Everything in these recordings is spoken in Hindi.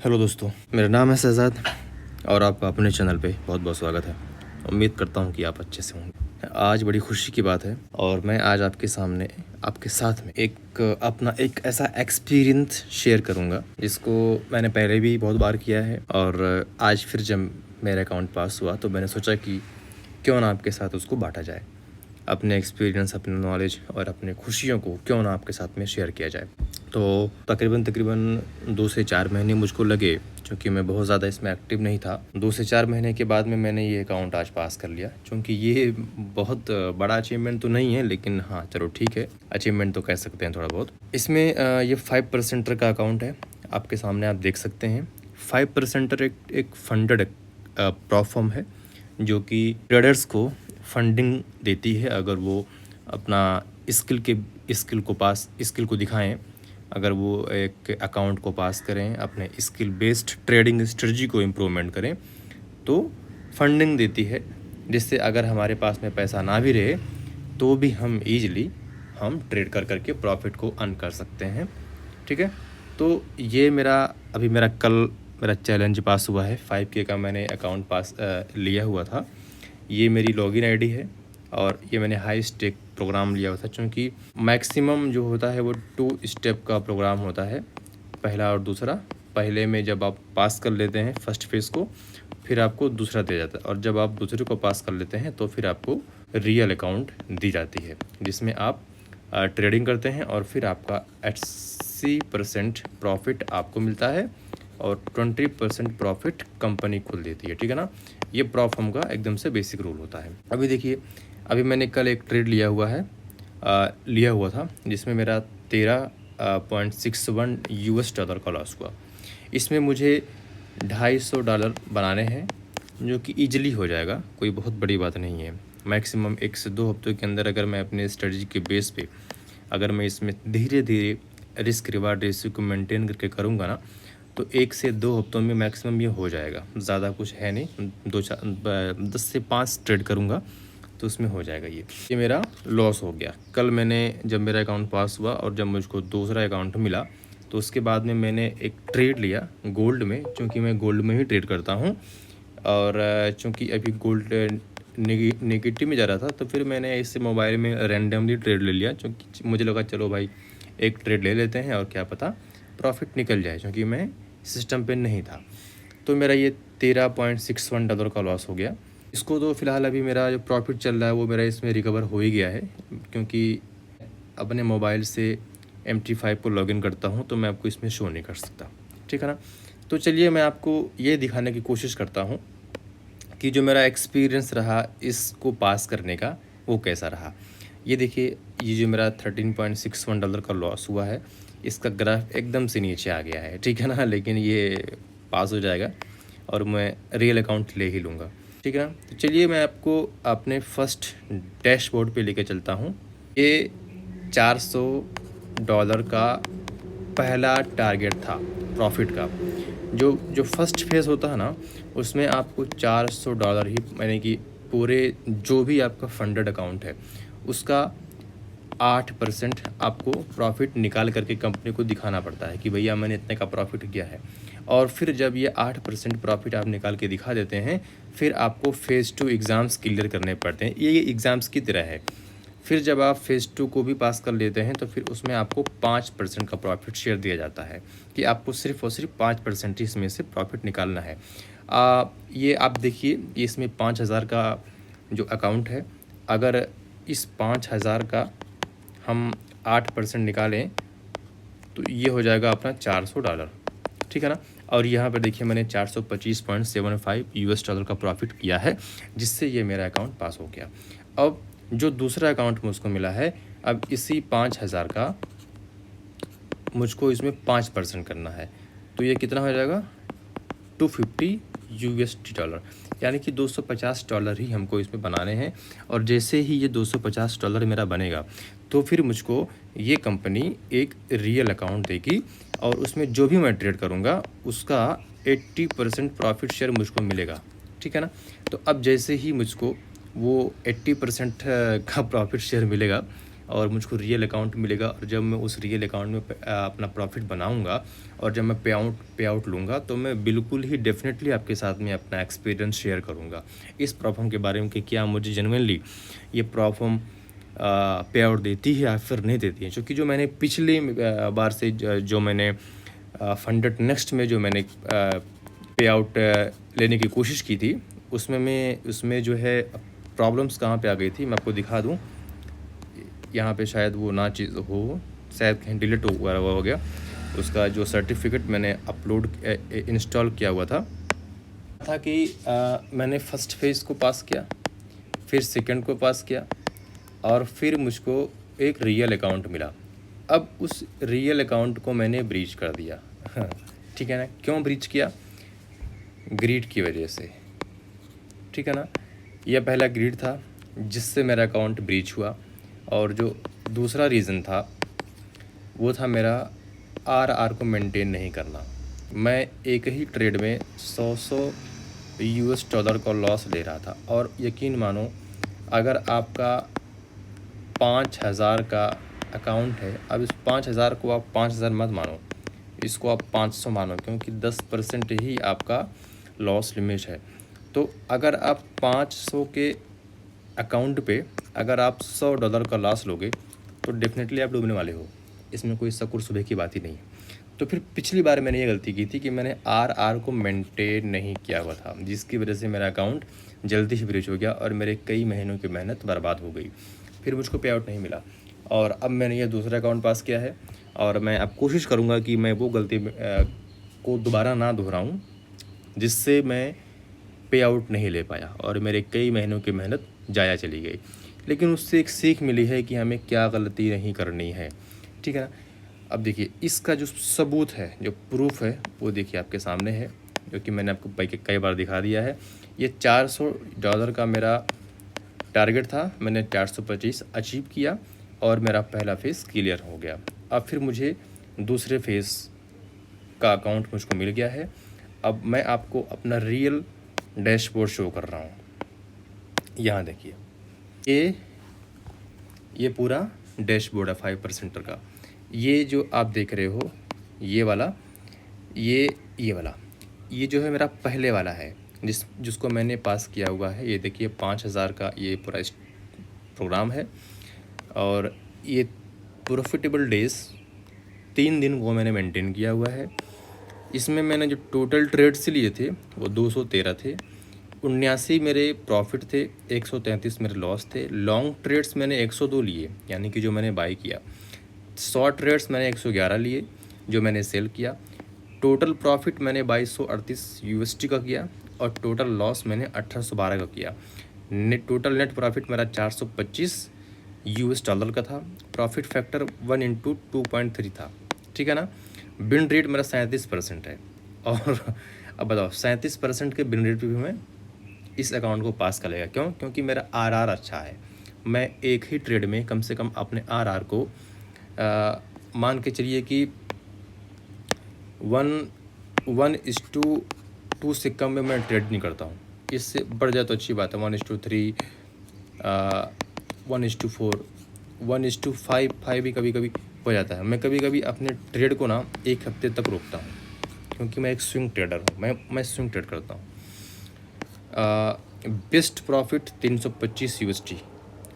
हेलो दोस्तों, मेरा नाम है शहज़ाद और आपका अपने चैनल पे बहुत बहुत स्वागत है। उम्मीद करता हूँ कि आप अच्छे से होंगे। आज बड़ी खुशी की बात है और मैं आज आपके सामने आपके साथ में एक ऐसा एक्सपीरियंस शेयर करूँगा जिसको मैंने पहले भी बहुत बार किया है और आज फिर जब मेरा अकाउंट पास हुआ तो मैंने सोचा कि क्यों ना आपके साथ उसको बांटा जाए। अपने एक्सपीरियंस, अपने नॉलेज और अपने खुशियों को क्यों ना आपके साथ में शेयर किया जाए। तो तकरीबन 2 से 4 महीने मुझको लगे, क्योंकि मैं बहुत ज़्यादा इसमें एक्टिव नहीं था। 2 से 4 महीने के बाद में मैंने ये अकाउंट आज पास कर लिया। क्योंकि ये बहुत बड़ा अचीवमेंट तो नहीं है, लेकिन हाँ चलो ठीक है, अचीवमेंट तो कह सकते हैं थोड़ा बहुत। इसमें ये 5% का अकाउंट है, आपके सामने आप देख सकते हैं। 5% एक फंडेड प्लेटफॉर्म है जो कि ट्रेडर्स को फंडिंग देती है अगर वो अपना स्किल को दिखाएं, अगर वो एक अकाउंट को पास करें, अपने स्किल बेस्ड ट्रेडिंग स्ट्रेटजी को इम्प्रूवमेंट करें तो फंडिंग देती है, जिससे अगर हमारे पास में पैसा ना भी रहे तो भी हम ईजिली ट्रेड कर करके प्रॉफिट को अर्न कर सकते हैं। ठीक है, तो ये कल मेरा चैलेंज पास हुआ है। 5K का मैंने अकाउंट पास लिया हुआ था। ये मेरी लॉगिन आईडी है और ये मैंने हाई स्टेक प्रोग्राम लिया हुआ था, क्योंकि मैक्सिमम जो होता है वो 2 स्टेप का प्रोग्राम होता है, पहला और दूसरा। पहले में जब आप पास कर लेते हैं फर्स्ट फेज़ को, फिर आपको दूसरा दिया जाता है, और जब आप दूसरे को पास कर लेते हैं तो फिर आपको रियल अकाउंट दी जाती है, जिसमें आप ट्रेडिंग करते हैं और फिर आपका 80% प्रॉफिट आपको मिलता है और 20% प्रॉफिट कंपनी खुद देती है। ठीक है ना, ये प्लेटफॉर्म का एकदम से बेसिक रूल होता है। अभी देखिए, अभी मैंने कल एक ट्रेड लिया हुआ था जिसमें मेरा 13.61 US डॉलर का लॉस हुआ। इसमें मुझे $250 बनाने हैं, जो कि ईजिली हो जाएगा, कोई बहुत बड़ी बात नहीं है। मैक्सिमम 1 से 2 हफ्तों के अंदर अगर मैं अपने स्ट्रेटजी के बेस पे अगर मैं इसमें धीरे धीरे रिस्क रिवार्ड रेशियो को मेंटेन करके करूँगा ना, तो 1 से 2 हफ्तों में मैक्सिमम ये हो जाएगा। ज़्यादा कुछ है नहीं, 10 से 5 ट्रेड करूँगा तो उसमें हो जाएगा। ये मेरा लॉस हो गया। कल मैंने जब मेरा अकाउंट पास हुआ और जब मुझको दूसरा अकाउंट मिला तो उसके बाद में मैंने एक ट्रेड लिया गोल्ड में, क्योंकि मैं गोल्ड में ही ट्रेड करता हूँ। और चूँकि अभी गोल्ड नेगेटिव में जा रहा था, तो फिर मैंने इससे मोबाइल में रैंडमली ट्रेड ले लिया, क्योंकि मुझे लगा चलो भाई एक ट्रेड ले लेते हैं और क्या पता प्रॉफिट निकल जाए, क्योंकि मैं सिस्टम पे नहीं था। तो मेरा ये $13.61 का लॉस हो गया। इसको तो फ़िलहाल अभी मेरा जो प्रॉफिट चल रहा है वो मेरा इसमें रिकवर हो ही गया है, क्योंकि अपने मोबाइल से MT5 को लॉगिन करता हूँ तो मैं आपको इसमें शो नहीं कर सकता। ठीक है ना, तो चलिए मैं आपको ये दिखाने की कोशिश करता हूँ कि जो मेरा एक्सपीरियंस रहा इसको पास करने का वो कैसा रहा। ये देखिए, ये जो मेरा $13.61 का लॉस हुआ है, इसका ग्राफ एकदम से नीचे आ गया है। ठीक है ना, लेकिन ये पास हो जाएगा और मैं रियल अकाउंट ले ही लूँगा। ठीक है ना, तो चलिए मैं आपको अपने फर्स्ट डैशबोर्ड पे लेके चलता हूँ। ये $400 का पहला टारगेट था प्रॉफिट का। जो फर्स्ट फेज़ होता है ना, उसमें आपको $400 ही, यानी कि पूरे जो भी आपका फंडेड अकाउंट है उसका 8% आपको प्रॉफिट निकाल करके कंपनी को दिखाना पड़ता है कि भैया मैंने इतने का प्रॉफिट किया है। और फिर जब ये 8% प्रॉफिट आप निकाल के दिखा देते हैं, फिर आपको फ़ेज़ 2 एग्ज़ाम्स क्लियर करने पड़ते हैं। ये एग्ज़ाम्स की तरह है। फिर जब आप फ़ेज़ 2 को भी पास कर लेते हैं तो फिर उसमें आपको 5% का प्रॉफिट शेयर दिया जाता है कि आपको सिर्फ़ और सिर्फ 5% ही इसमें से प्रॉफिट निकालना है। ये आप देखिए, ये इसमें 5,000 का जो अकाउंट है, अगर इस 5,000 का हम 8% निकालें तो ये हो जाएगा अपना $400। ठीक है ना, और यहाँ पर देखिए मैंने 425.75 US डॉलर का प्रॉफिट किया है, जिससे ये मेरा अकाउंट पास हो गया। अब जो दूसरा अकाउंट मुझको मिला है, अब इसी 5,000 का मुझको इसमें 5% करना है, तो ये कितना हो जाएगा $250 USD, यानी कि $250 ही हमको इसमें बनाने हैं। और जैसे ही ये $250 मेरा बनेगा तो फिर मुझको ये कंपनी एक रियल अकाउंट देगी और उसमें जो भी मैं ट्रेड करूँगा उसका 80% प्रॉफिट शेयर मुझको मिलेगा। ठीक है ना, तो अब जैसे ही मुझको वो 80% का प्रॉफिट शेयर मिलेगा और मुझको रियल अकाउंट मिलेगा, और जब मैं उस रियल अकाउंट में अपना प्रॉफिट बनाऊंगा और जब मैं पे आउट लूँगा तो मैं बिल्कुल ही डेफिनेटली आपके साथ में अपना एक्सपीरियंस शेयर करूँगा इस प्रॉप फॉर्म के बारे में कि क्या मुझे जेन्युइनली ये प्रॉप फॉर्म पे आउट देती है या फिर नहीं देती है। क्योंकि जो मैंने पिछले बार से जो मैंने फंडेड नेक्स्ट में जो मैंने पे आउट लेने की कोशिश की थी, उसमें जो है प्रॉब्लम्स कहाँ पे आ गई थी मैं आपको दिखा दूँ। यहाँ पे शायद वो ना चीज़ हो, शायद कहीं डिलीट हो गया। उसका जो सर्टिफिकेट मैंने अपलोड इंस्टॉल किया हुआ था कि मैंने फ़र्स्ट फेज़ को पास किया, फिर सेकंड को पास किया, और फिर मुझको एक रियल अकाउंट मिला। अब उस रियल अकाउंट को मैंने ब्रीच कर दिया। ठीक है ना। क्यों ब्रीच किया? ग्रीड की वजह से। ठीक है ना। यह पहला ग्रीड था जिससे मेरा अकाउंट ब्रीच हुआ, और जो दूसरा रीज़न था वो था मेरा आर को मेंटेन नहीं करना। मैं एक ही ट्रेड में 100 US डॉलर का लॉस ले रहा था, और यकीन मानो अगर आपका 5,000 का अकाउंट है, अब इस 5,000 को आप 5,000 मत मानो, इसको आप 500 मानो, क्योंकि 10% ही आपका लॉस लिमिट है। तो अगर आप 500 के अकाउंट पे अगर आप $100 का लॉस लोगे तो डेफिनेटली आप डूबने वाले हो। इसमें कोई शक और शुबे की बात ही नहीं है। तो फिर पिछली बार मैंने ये गलती की थी कि मैंने आर को मेंटेन नहीं किया हुआ था, जिसकी वजह से मेरा अकाउंट जल्दी ही ब्रीच हो गया और मेरे कई महीनों की मेहनत बर्बाद हो गई। फिर मुझको पे आउट नहीं मिला, और अब मैंने ये दूसरा अकाउंट पास किया है, और मैं अब कोशिश करूँगा कि मैं वो गलती को दोबारा ना दोहराऊँ जिससे मैं पे आउट नहीं ले पाया और मेरे कई महीनों की मेहनत ज़ाया चली गई। लेकिन उससे एक सीख मिली है कि हमें क्या गलती नहीं करनी है। ठीक है ना। अब देखिए इसका जो सबूत है, जो प्रूफ है, वो देखिए आपके सामने है, जो कि मैंने आपको कई बार दिखा दिया है। ये $400 का मेरा टारगेट था, मैंने 425 अचीव किया और मेरा पहला फेज़ क्लियर हो गया। अब फिर मुझे दूसरे फेज़ का अकाउंट मुझको मिल गया है। अब मैं आपको अपना रियल डैशबोर्ड शो कर रहा हूँ। यहाँ देखिए, ये पूरा डैशबोर्ड है 5% का। ये जो आप देख रहे हो, ये वाला, ये वाला, ये जो है मेरा पहले वाला है जिसको मैंने पास किया हुआ है। ये देखिए 5,000 का ये पूरा प्रोग्राम है, और ये प्रॉफिटेबल डेज 3 दिन वो मैंने मेंटेन किया हुआ है। इसमें मैंने जो टोटल ट्रेड्स लिए थे वो 213 थे, 79 मेरे प्रॉफिट थे, 133 मेरे लॉस थे। लॉन्ग ट्रेड्स मैंने 102 लिए, यानी कि जो मैंने बाई किया। शॉर्ट ट्रेड्स मैंने 111 लिए जो मैंने सेल किया। टोटल प्रॉफिट मैंने 2238 USD का किया, और टोटल लॉस मैंने 1812 का किया। टोटल नेट प्रॉफिट मेरा 425 US डॉलर का था। प्रॉफिट फैक्टर 1/2.3 था। ठीक है ना। बिन रेट मेरा 37% है, और अब बताओ 37% के बिन रेट पे भी मैं इस अकाउंट को पास कर लेगा। क्यों? क्योंकि मेरा आर अच्छा है। मैं एक ही ट्रेड में कम से कम अपने आर को मान के चलिए कि 1:2 से कम में मैं ट्रेड नहीं करता हूँ। इससे बढ़ जाए तो अच्छी बात है, 1:3, 1:4, 1:5 भी कभी कभी हो जाता है। मैं कभी कभी अपने ट्रेड को ना एक हफ्ते तक रोकता हूँ, क्योंकि मैं एक स्विंग ट्रेडर हूँ। मैं स्विंग ट्रेड करता हूँ। Best profit 325 USD,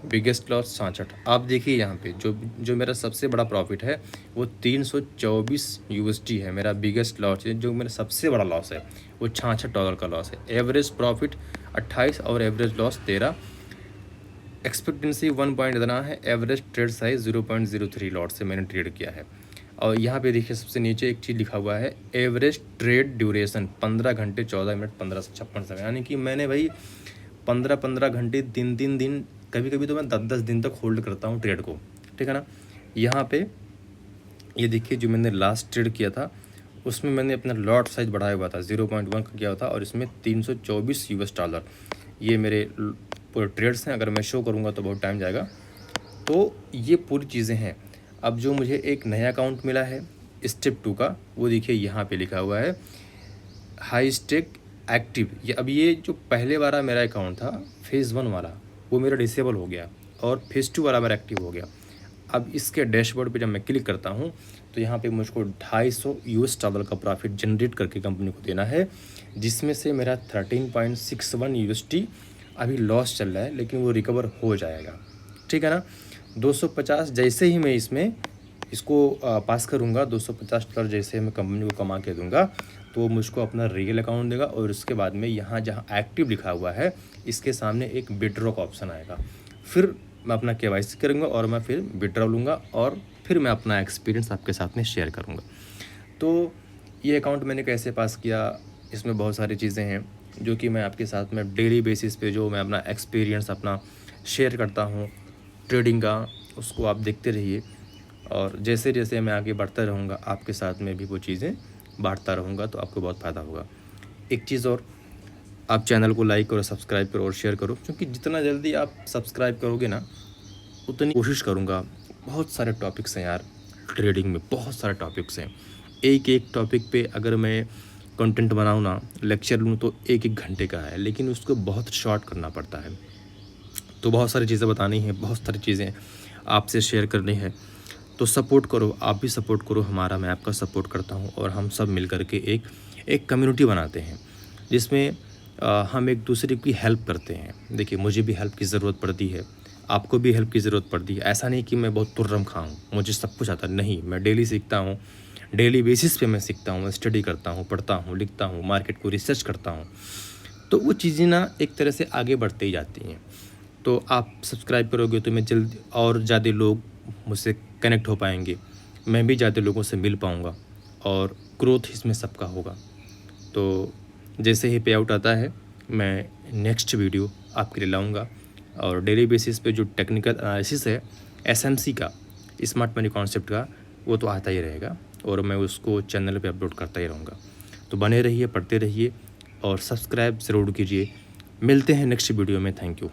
biggest loss 66। आप देखिए यहाँ पे जो मेरा सबसे बड़ा प्रॉफिट है वो 324 USD है। मेरा बिगेस्ट लॉस है, जो मेरा सबसे बड़ा लॉस है वो $66 का लॉस है। एवरेज प्रॉफिट 28 और एवरेज लॉस 13। एक्सपेक्टेंसी 1 पॉइंट इतना है। एवरेज ट्रेड साइज 0.03 लॉट से मैंने ट्रेड किया है। और यहाँ पे देखिए सबसे नीचे एक चीज़ लिखा हुआ है, एवरेज ट्रेड ड्यूरेशन 15 घंटे 14 मिनट 1556 समय। यानी कि मैंने भाई 15 घंटे, 3 दिन, कभी कभी तो मैं 10 दिन तक होल्ड करता हूँ ट्रेड को। ठीक है ना। यहाँ पे ये देखिए जो मैंने लास्ट ट्रेड किया था उसमें मैंने अपना लॉट साइज बढ़ाया हुआ था, 0.1 का किया था, और इसमें 324 US डॉलर ये मेरे पूरे ट्रेड्स हैं। अगर मैं शो करूँगा तो बहुत टाइम जाएगा। तो ये पूरी चीज़ें हैं। अब जो मुझे एक नया अकाउंट मिला है स्टेप 2 का, वो देखिए यहाँ पे लिखा हुआ है हाई स्टेक एक्टिव। ये जो पहले वाला मेरा अकाउंट था फेज़ 1 वाला, वो मेरा डिसेबल हो गया, और फेज़ 2 वाला मेरा एक्टिव हो गया। अब इसके डैशबोर्ड पे जब मैं क्लिक करता हूँ तो यहाँ पे मुझको $250 का प्रॉफिट जनरेट करके कंपनी को देना है, जिसमें से मेरा 13.61 USD अभी लॉस चल रहा है, लेकिन वो रिकवर हो जाएगा, ठीक है ना। 250 जैसे ही मैं इसको पास करूँगा, $250 जैसे मैं कंपनी को कमा के दूँगा, तो वो मुझको अपना रियल अकाउंट देगा और उसके बाद में यहाँ जहाँ एक्टिव लिखा हुआ है इसके सामने एक विड्रॉ का ऑप्शन आएगा। फिर मैं अपना KYC करूँगा और मैं फिर विड्रॉ लूँगा और फिर मैं अपना एक्सपीरियंस आपके साथ में शेयर करूँगा। तो ये अकाउंट मैंने कैसे पास किया, इसमें बहुत सारी चीज़ें हैं जो कि मैं आपके साथ में डेली बेसिस पे जो मैं अपना एक्सपीरियंस अपना शेयर करता हूँ ट्रेडिंग का, उसको आप देखते रहिए। और जैसे जैसे मैं आगे बढ़ता रहूँगा आपके साथ में भी वो चीज़ें बांटता रहूँगा, तो आपको बहुत फ़ायदा होगा। एक चीज़ और, आप चैनल को लाइक करो, सब्सक्राइब करो और शेयर करो, क्योंकि जितना जल्दी आप सब्सक्राइब करोगे ना उतनी कोशिश करूँगा। बहुत सारे टॉपिक्स हैं यार, ट्रेडिंग में बहुत सारे टॉपिक्स हैं। एक एक टॉपिक पे अगर मैं कंटेंट बनाऊँ ना, लेक्चर लूँ, तो 1-1 घंटे का है, लेकिन उसको बहुत शॉर्ट करना पड़ता है। तो बहुत सारी चीज़ें बतानी है, बहुत सारी चीज़ें आपसे शेयर करनी है। तो सपोर्ट करो, आप भी सपोर्ट करो हमारा, मैं आपका सपोर्ट करता हूँ और हम सब मिल कर के एक कम्युनिटी बनाते हैं जिसमें हम एक दूसरे की हेल्प करते हैं। देखिए, मुझे भी हेल्प की ज़रूरत पड़ती है, आपको भी हेल्प की ज़रूरत पड़ती है। ऐसा नहीं कि मैं बहुत तुर्रम खाऊँ, मुझे सब कुछ आता नहीं। मैं डेली सीखता हूँ, डेली बेसिस पे मैं सीखता हूँ, स्टडी करता हूँ, पढ़ता हूँ, लिखता हूँ, मार्केट को रिसर्च करता हूँ। तो वो चीज़ें ना एक तरह से आगे बढ़ते ही जाती हैं। तो आप सब्सक्राइब करोगे तो मैं जल्दी और ज़्यादा लोग मुझसे कनेक्ट हो पाएंगे, मैं भी ज़्यादा लोगों से मिल पाऊँगा और ग्रोथ इसमें सबका होगा। तो जैसे ही पे आउट आता है मैं नेक्स्ट वीडियो आपके लिए लाऊंगा और डेली बेसिस पे जो टेक्निकल एनालिसिस है SMC का, स्मार्ट मनी कॉन्सेप्ट का, वो तो आता ही रहेगा और मैं उसको चैनल पे अपलोड करता ही रहूँगा। तो बने रहिए, पढ़ते रहिए और सब्सक्राइब ज़रूर कीजिए। मिलते हैं नेक्स्ट वीडियो में। Thank you.